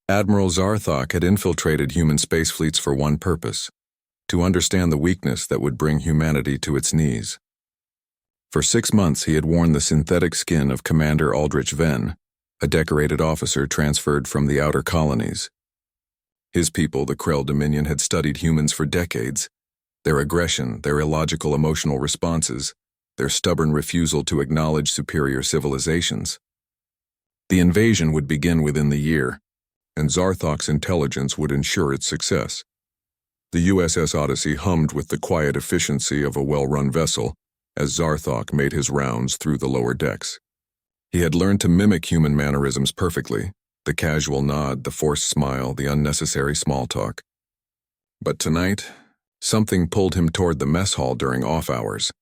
Admiral Zarthok had infiltrated human space fleets for one purpose: to understand the weakness that would bring humanity to its knees. For 6 months he had worn the synthetic skin of Commander Aldrich Venn, a decorated officer transferred from the outer colonies. His people, the Krell Dominion, had studied humans for decades. Their aggression, their illogical emotional responses, their stubborn refusal to acknowledge superior civilizations. The invasion would begin within the year, and Zarthok's intelligence would ensure its success. The USS Odyssey hummed with the quiet efficiency of a well-run vessel as Zarthok made his rounds through the lower decks. He had learned to mimic human mannerisms perfectly: the casual nod, the forced smile, the unnecessary small talk. But tonight, something pulled him toward the mess hall during off hours,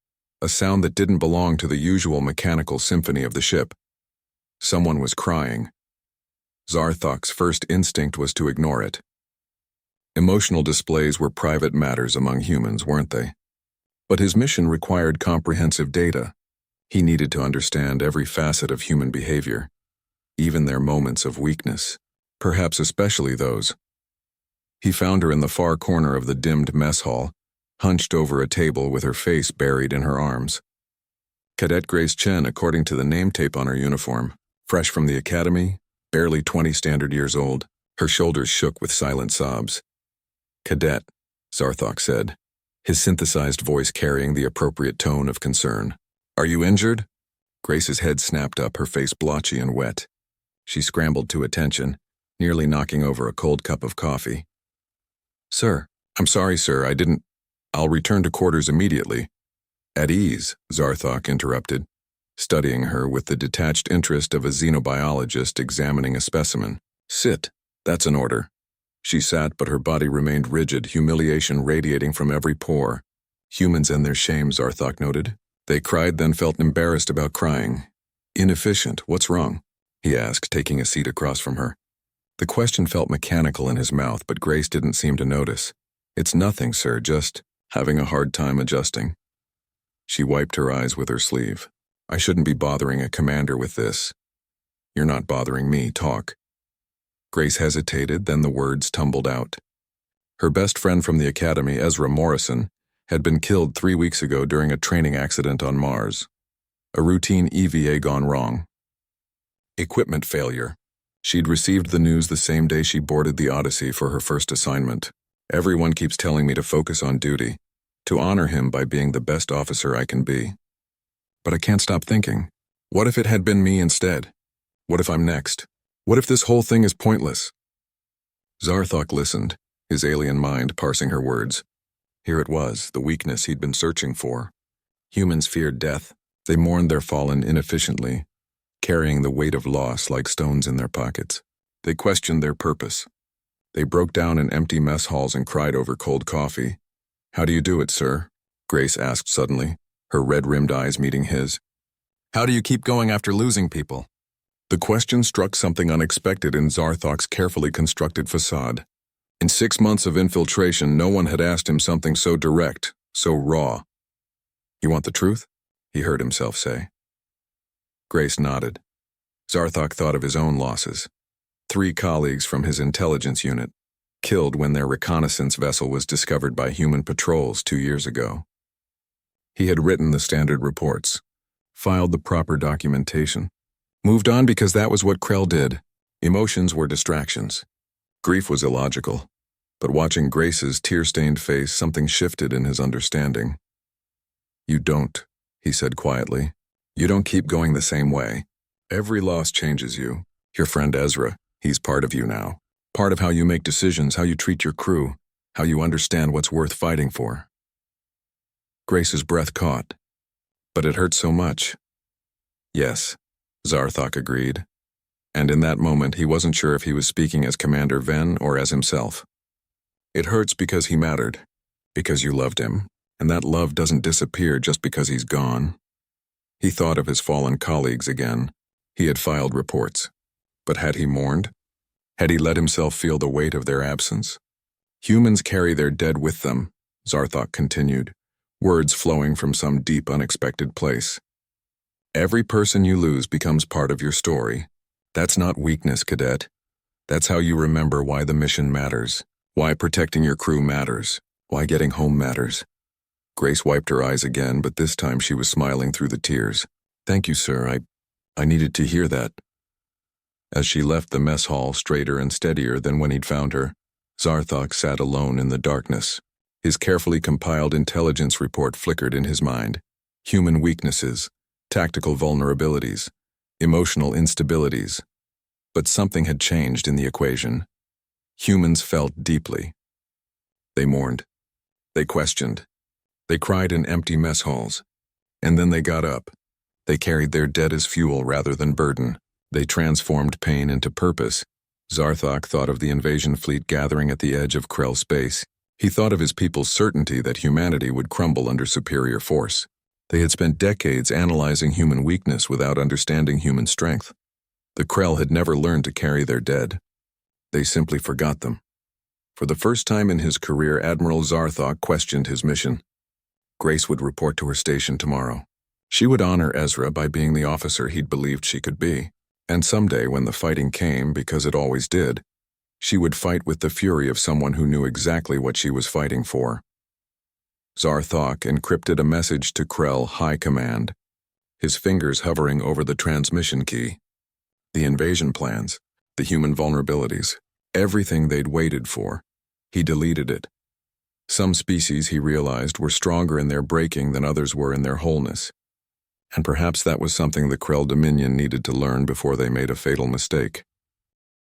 a sound that didn't belong to the usual mechanical symphony of the ship. Someone was crying. Zarthok's first instinct was to ignore it. Emotional displays were private matters among humans, weren't they? But his mission required comprehensive data. He needed to understand every facet of human behavior, even their moments of weakness, perhaps especially those. He found her in the far corner of the dimmed mess hall, hunched over a table with her face buried in her arms. Cadet Grace Chen, according to the name tape on her uniform, fresh from the academy, barely 20 standard years old. Her shoulders shook with silent sobs. "Cadet," Zarthok said, his synthesized voice carrying the appropriate tone of concern. "Are you injured?" Grace's head snapped up, her face blotchy and wet. She scrambled to attention, nearly knocking over a cold cup of coffee. "Sir, I'm sorry, sir, I didn't. I'll return to quarters immediately." "At ease," Zarthok interrupted, studying her with the detached interest of a xenobiologist examining a specimen. "Sit, that's an order." She sat, but her body remained rigid, humiliation radiating from every pore. Humans and their shame, Zarthok noted. They cried, then felt embarrassed about crying. "Inefficient, what's wrong?" he asked, taking a seat across from her. The question felt mechanical in his mouth, but Grace didn't seem to notice. "It's nothing, sir, just having a hard time adjusting." She wiped her eyes with her sleeve. "I shouldn't be bothering a commander with this." "You're not bothering me, talk." Grace hesitated, then the words tumbled out. Her best friend from the academy, Ezra Morrison, had been killed 3 weeks ago during a training accident on Mars. A routine EVA gone wrong. Equipment failure. She'd received the news the same day she boarded the Odyssey for her first assignment. "Everyone keeps telling me to focus on duty, to honor him by being the best officer I can be. But I can't stop thinking, what if it had been me instead? What if I'm next? What if this whole thing is pointless?" Zarthok listened, his alien mind parsing her words. Here it was, the weakness he'd been searching for. Humans feared death. They mourned their fallen inefficiently, carrying the weight of loss like stones in their pockets. They questioned their purpose. They broke down in empty mess halls and cried over cold coffee. "How do you do it, sir?" Grace asked suddenly, her red-rimmed eyes meeting his. "How do you keep going after losing people?" The question struck something unexpected in Zarthok's carefully constructed facade. In 6 months of infiltration, no one had asked him something so direct, so raw. "You want the truth?" he heard himself say. Grace nodded. Zarthok thought of his own losses. 3 colleagues from his intelligence unit, killed when their reconnaissance vessel was discovered by human patrols 2 years ago. He had written the standard reports, filed the proper documentation, moved on because that was what Krell did. Emotions were distractions. Grief was illogical, but watching Grace's tear-stained face, something shifted in his understanding. "You don't," he said quietly. "You don't keep going the same way. Every loss changes you. Your friend Ezra, he's part of you now. Part of how you make decisions, how you treat your crew, how you understand what's worth fighting for." Grace's breath caught. "But it hurts so much." "Yes," Zarthok agreed. And in that moment, he wasn't sure if he was speaking as Commander Venn or as himself. "It hurts because he mattered, because you loved him, and that love doesn't disappear just because he's gone." He thought of his fallen colleagues again. He had filed reports. But had he mourned? Had he let himself feel the weight of their absence? "Humans carry their dead with them," Zarthok continued, words flowing from some deep, unexpected place. "Every person you lose becomes part of your story. That's not weakness, Cadet. That's how you remember why the mission matters, why protecting your crew matters, why getting home matters. Grace wiped her eyes again, but this time she was smiling through the tears. Thank you, sir. I needed to hear that. As she left the mess hall, straighter and steadier than when he'd found her, Zarthok sat alone in the darkness. His carefully compiled intelligence report flickered in his mind. Human weaknesses, tactical vulnerabilities, emotional instabilities. But something had changed in the equation. Humans felt deeply. They mourned. They questioned. They cried in empty mess halls. And then they got up. They carried their dead as fuel rather than burden. They transformed pain into purpose. Zarthok thought of the invasion fleet gathering at the edge of Krell space. He thought of his people's certainty that humanity would crumble under superior force. They had spent decades analyzing human weakness without understanding human strength. The Krell had never learned to carry their dead. They simply forgot them. For the first time in his career, Admiral Zarthok questioned his mission. Grace would report to her station tomorrow. She would honor Ezra by being the officer he'd believed she could be. And someday, when the fighting came, because it always did, she would fight with the fury of someone who knew exactly what she was fighting for. Zarthok encrypted a message to Krell High Command, his fingers hovering over the transmission key. The invasion plans, the human vulnerabilities, everything they'd waited for. He deleted it. Some species, he realized, were stronger in their breaking than others were in their wholeness. And perhaps that was something the Krell Dominion needed to learn before they made a fatal mistake.